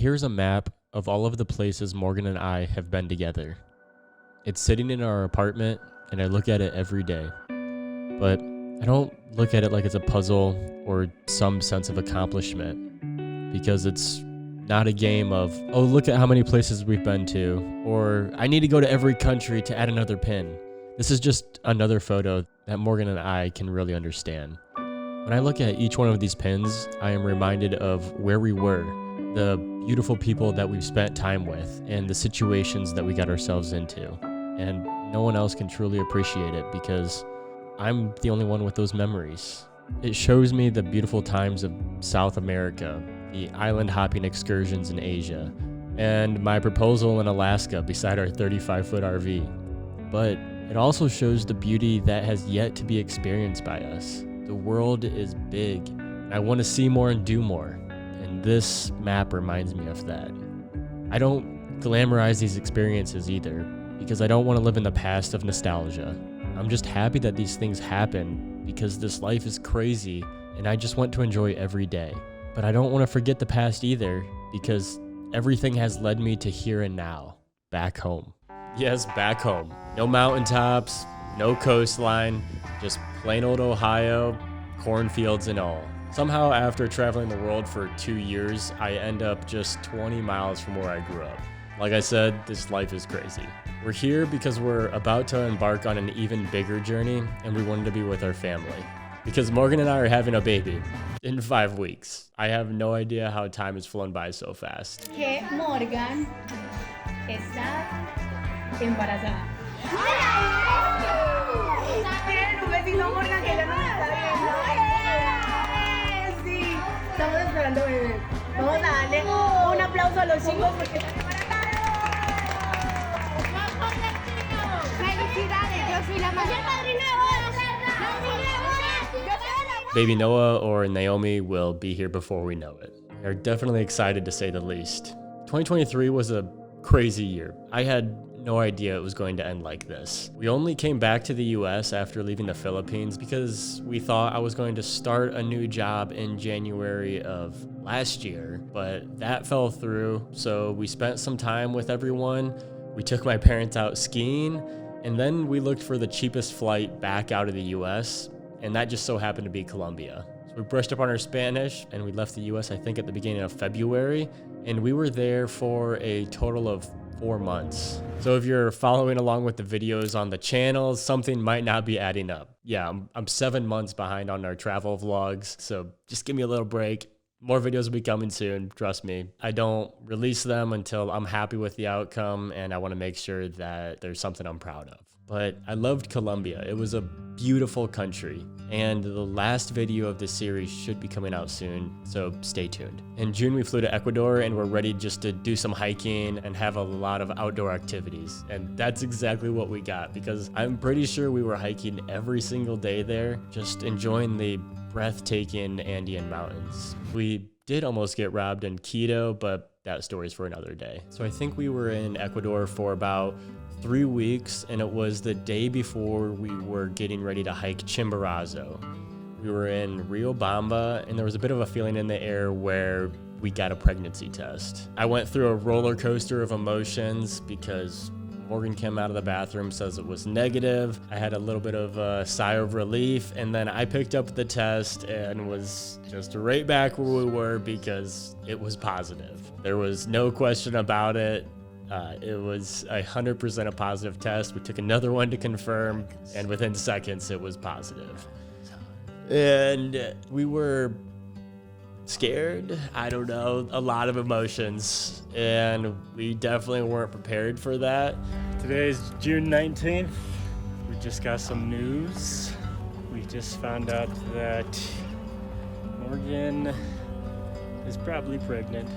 Here's a map of all of the places Morgan and I have been together. It's sitting in our apartment, and I look at it every day. But I don't look at it like it's a puzzle or some sense of accomplishment, because it's not a game of, oh, look at how many places we've been to, or I need to go to every country to add another pin. This is just another photo that Morgan and I can really understand. When I look at each one of these pins, I am reminded of where we were, the beautiful people that we've spent time with, and the situations that we got ourselves into. And no one else can truly appreciate it because I'm the only one with those memories. It shows me the beautiful times of South America, the island hopping excursions in Asia, and my proposal in Alaska beside our 35-foot RV. But it also shows the beauty that has yet to be experienced by us. The world is big, and I want to see more and do more. And this map reminds me of that. I don't glamorize these experiences either, because I don't want to live in the past of nostalgia. I'm just happy that these things happen because this life is crazy and I just want to enjoy every day. But I don't want to forget the past either because everything has led me to here and now, back home. Yes, back home. No mountaintops, no coastline, just plain old Ohio, cornfields and all. Somehow after traveling the world for 2 years, I end up just 20 miles from where I grew up. Like I said, this life is crazy. We're here because we're about to embark on an even bigger journey, and we wanted to be with our family. Because Morgan and I are having a baby in 5 weeks. I have no idea how time has flown by so fast. Que Morgan está embarazada. Tienen un vecino Morgan que ya no está viendo. Sí, estamos esperando bebé. Vamos a darle un aplauso a los chicos porque están embarazados. Felicidades, yo soy la madre. Baby Noah or Naomi will be here before we know it. We are definitely excited to say the least. 2023 was a crazy year. I had no idea it was going to end like this. We only came back to the US after leaving the Philippines because we thought I was going to start a new job in January of last year, but that fell through. So we spent some time with everyone. We took my parents out skiing, and then we looked for the cheapest flight back out of the US, and that just so happened to be Colombia. So we brushed up on our Spanish, and we left the US, I think, at the beginning of February, and we were there for a total of 4 months. So if you're following along with the videos on the channel, something might not be adding up. Yeah, I'm 7 months behind on our travel vlogs, so just give me a little break. More videos will be coming soon, trust me. I don't release them until I'm happy with the outcome, and I want to make sure that there's something I'm proud of. But I loved Colombia. It was a beautiful country, and the last video of this series should be coming out soon, so stay tuned. In June, we flew to Ecuador, and we're ready just to do some hiking and have a lot of outdoor activities. And that's exactly what we got, because I'm pretty sure we were hiking every single day there, just enjoying the breathtaking Andean mountains. We did almost get robbed in Quito, but that story's for another day. So I think we were in Ecuador for about 3 weeks, and it was the day before we were getting ready to hike Chimborazo. We were in Riobamba, and there was a bit of a feeling in the air where we got a pregnancy test. I went through a roller coaster of emotions because Morgan came out of the bathroom, says it was negative. I had a little bit of a sigh of relief, and then I picked up the test and was just right back where we were because it was positive. There was no question about it. It was 100% a positive test. We took another one to confirm, and within seconds, it was positive. And we were scared, I don't know, a lot of emotions, and we definitely weren't prepared for that. Today's June 19th. We just got some news. We just found out that Morgan is probably pregnant.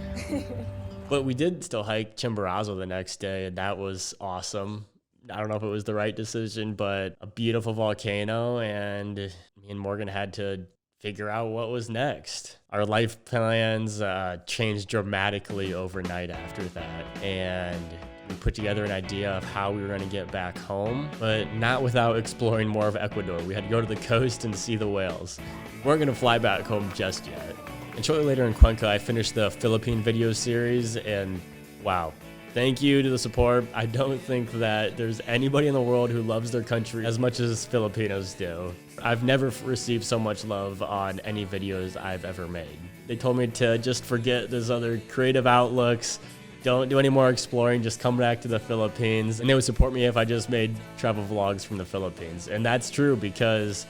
But we did still hike Chimborazo the next day, and that was awesome. I don't know if it was the right decision, but a beautiful volcano, and me and Morgan had to figure out what was next. Our life plans changed dramatically overnight after that, and we put together an idea of how we were going to get back home, but not without exploring more of Ecuador. We had to go to the coast and see the whales. We weren't going to fly back home just yet. And shortly later in Cuenca, I finished the Philippine video series, and wow. Thank you to the support. I don't think that there's anybody in the world who loves their country as much as Filipinos do. I've never received so much love on any videos I've ever made. They told me to just forget those other creative outlooks, don't do any more exploring, just come back to the Philippines. And they would support me if I just made travel vlogs from the Philippines. And that's true, because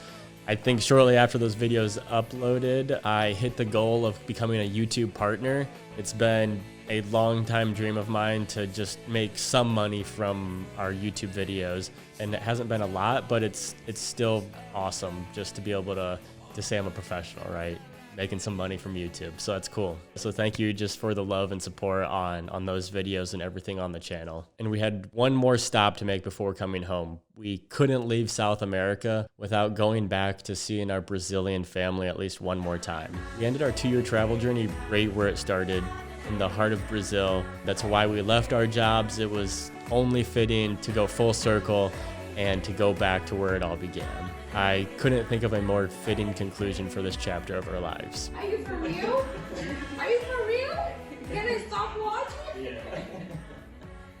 I think shortly after those videos uploaded, I hit the goal of becoming a YouTube partner. It's been a long time dream of mine to just make some money from our YouTube videos, and it hasn't been a lot, but it's still awesome just to be able to say I'm a professional, right? Making some money from YouTube, so that's cool. So thank you just for the love and support on those videos and everything on the channel. And we had one more stop to make before coming home. We couldn't leave South America without going back to seeing our Brazilian family at least one more time. We ended our 2-year travel journey right where it started, in the heart of Brazil. That's why we left our jobs. It was only fitting to go full circle and to go back to where it all began. I couldn't think of a more fitting conclusion for this chapter of our lives. Are you for real? Are you for real? Can I stop watching?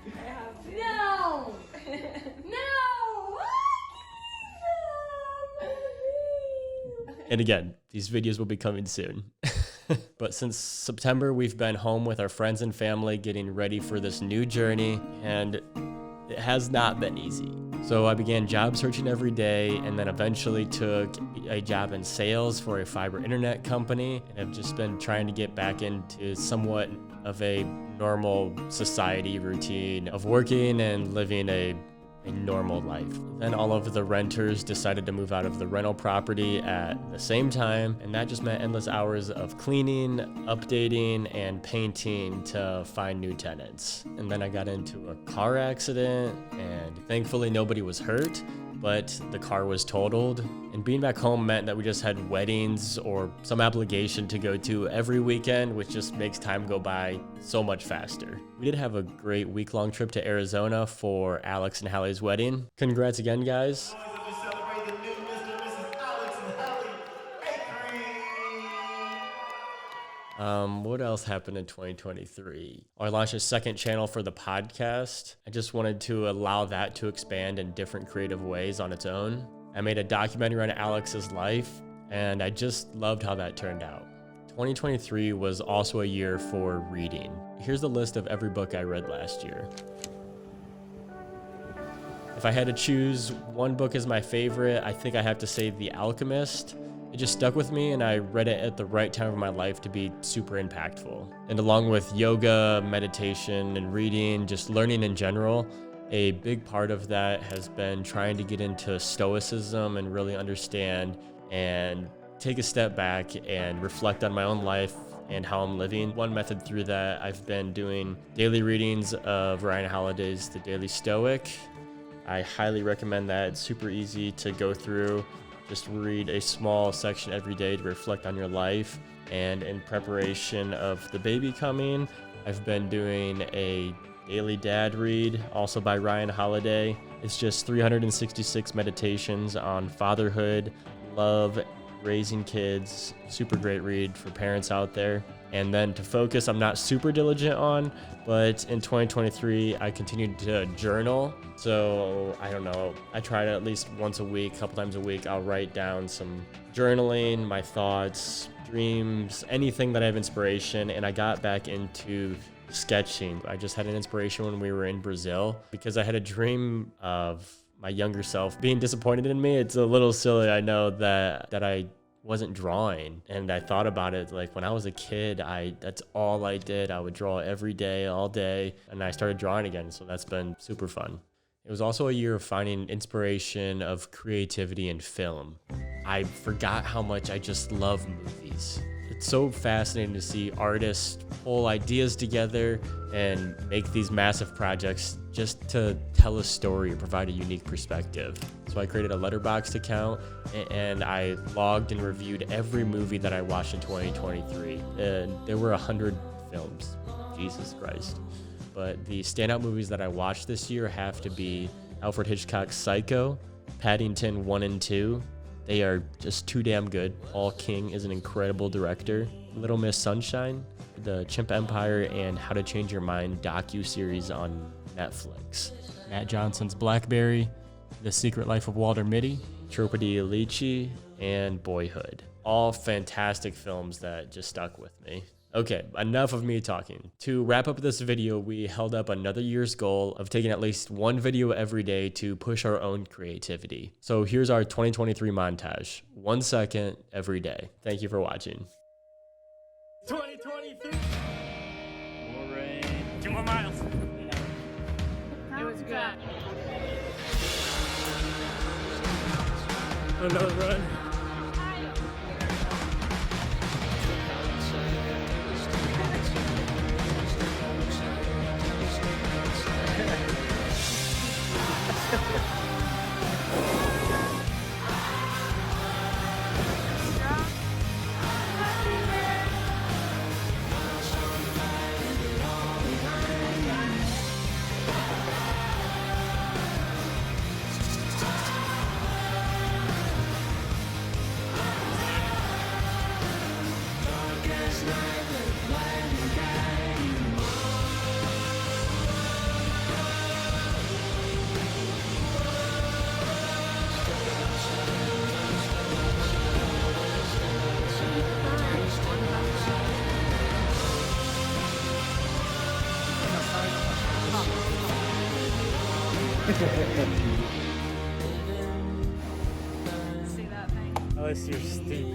Yeah. No! No! And again, these videos will be coming soon. But since September, we've been home with our friends and family getting ready for this new journey, and it has not been easy. So I began job searching every day, and then eventually took a job in sales for a fiber internet company, and I've just been trying to get back into somewhat of a normal society routine of working and living a normal life. Then all of the renters decided to move out of the rental property at the same time, and that just meant endless hours of cleaning, updating, and painting to find new tenants. And then I got into a car accident, and thankfully nobody was hurt, but the car was totaled. And being back home meant that we just had weddings or some obligation to go to every weekend, which just makes time go by so much faster. We did have a great week-long trip to Arizona for Alex and Hallie's wedding. Congrats again, guys. What else happened in 2023? I launched a second channel for the podcast. I just wanted to allow that to expand in different creative ways on its own. I made a documentary on Alex's life, and I just loved how that turned out. 2023 was also a year for reading. Here's the list of every book I read last year. If I had to choose one book as my favorite, I think I have to say The Alchemist. It just stuck with me, and I read it at the right time of my life to be super impactful. And along with yoga, meditation, and reading, just learning in general, a big part of that has been trying to get into stoicism and really understand and take a step back and reflect on my own life and how I'm living. One method through that, I've been doing daily readings of Ryan Holiday's The Daily Stoic. I highly recommend that. It's super easy to go through. Just read a small section every day to reflect on your life. And in preparation of the baby coming, I've been doing a daily dad read, also by Ryan Holiday. It's just 366 meditations on fatherhood, love, raising kids. Super great read for parents out there. And then to focus, I'm not super diligent on, but in 2023, I continued to journal. So I don't know, I try to at least once a week, a couple times a week, I'll write down some journaling, my thoughts, dreams, anything that I have inspiration. And I got back into sketching. I just had an inspiration when we were in Brazil because I had a dream of my younger self being disappointed in me. It's a little silly, I know, that I wasn't drawing, and I thought about it like when I was a kid, that's all I did. I would draw every day, all day, and I started drawing again, so that's been super fun. It was also a year of finding inspiration of creativity in film. I forgot how much I just love movies. It's so fascinating to see artists pull ideas together and make these massive projects just to tell a story or provide a unique perspective. So I created a Letterboxd account, and I logged and reviewed every movie that I watched in 2023. And there were 100 films. Jesus Christ. But the standout movies that I watched this year have to be Alfred Hitchcock's Psycho, Paddington 1 and 2. They are just too damn good. Paul King is an incredible director. Little Miss Sunshine, the Chimp Empire, and How to Change Your Mind docu-series on Netflix. Matt Johnson's Blackberry, The Secret Life of Walter Mitty, Tropody Alici, and Boyhood. All fantastic films that just stuck with me. Okay, enough of me talking. To wrap up this video, we held up another year's goal of taking at least one video every day to push our own creativity. So here's our 2023 montage. 1 second every day. Thank you for watching. 2023. More rain. 2 more miles. It was good. Another run. See that thing? Unless you're steep.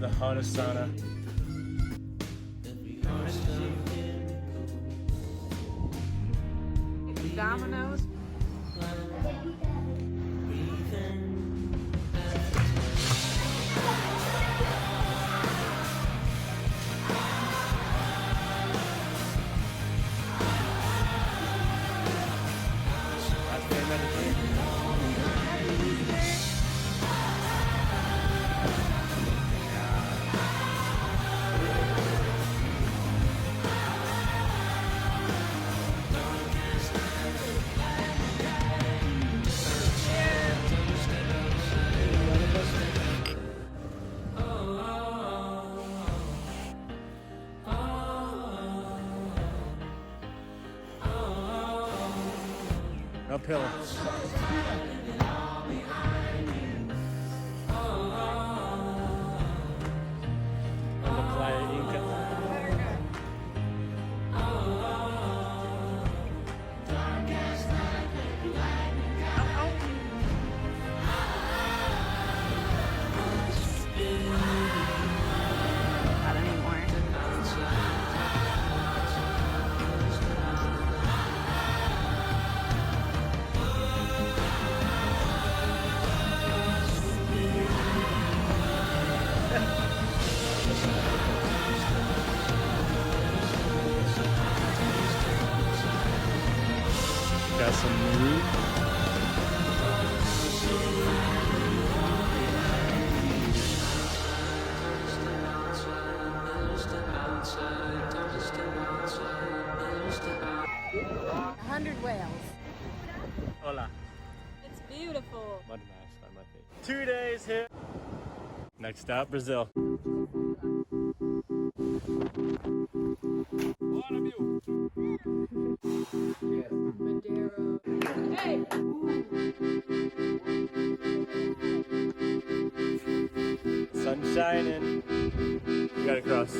The hottest sauna. Dominoes. That's very meditative. Uphill. On the Playa Inca. Not anymore. Got some root. Whales. Hola. It's beautiful. Mud mask on my face. 2 days here. Next stop, Brazil. Hey! Sun shining. We gotta cross.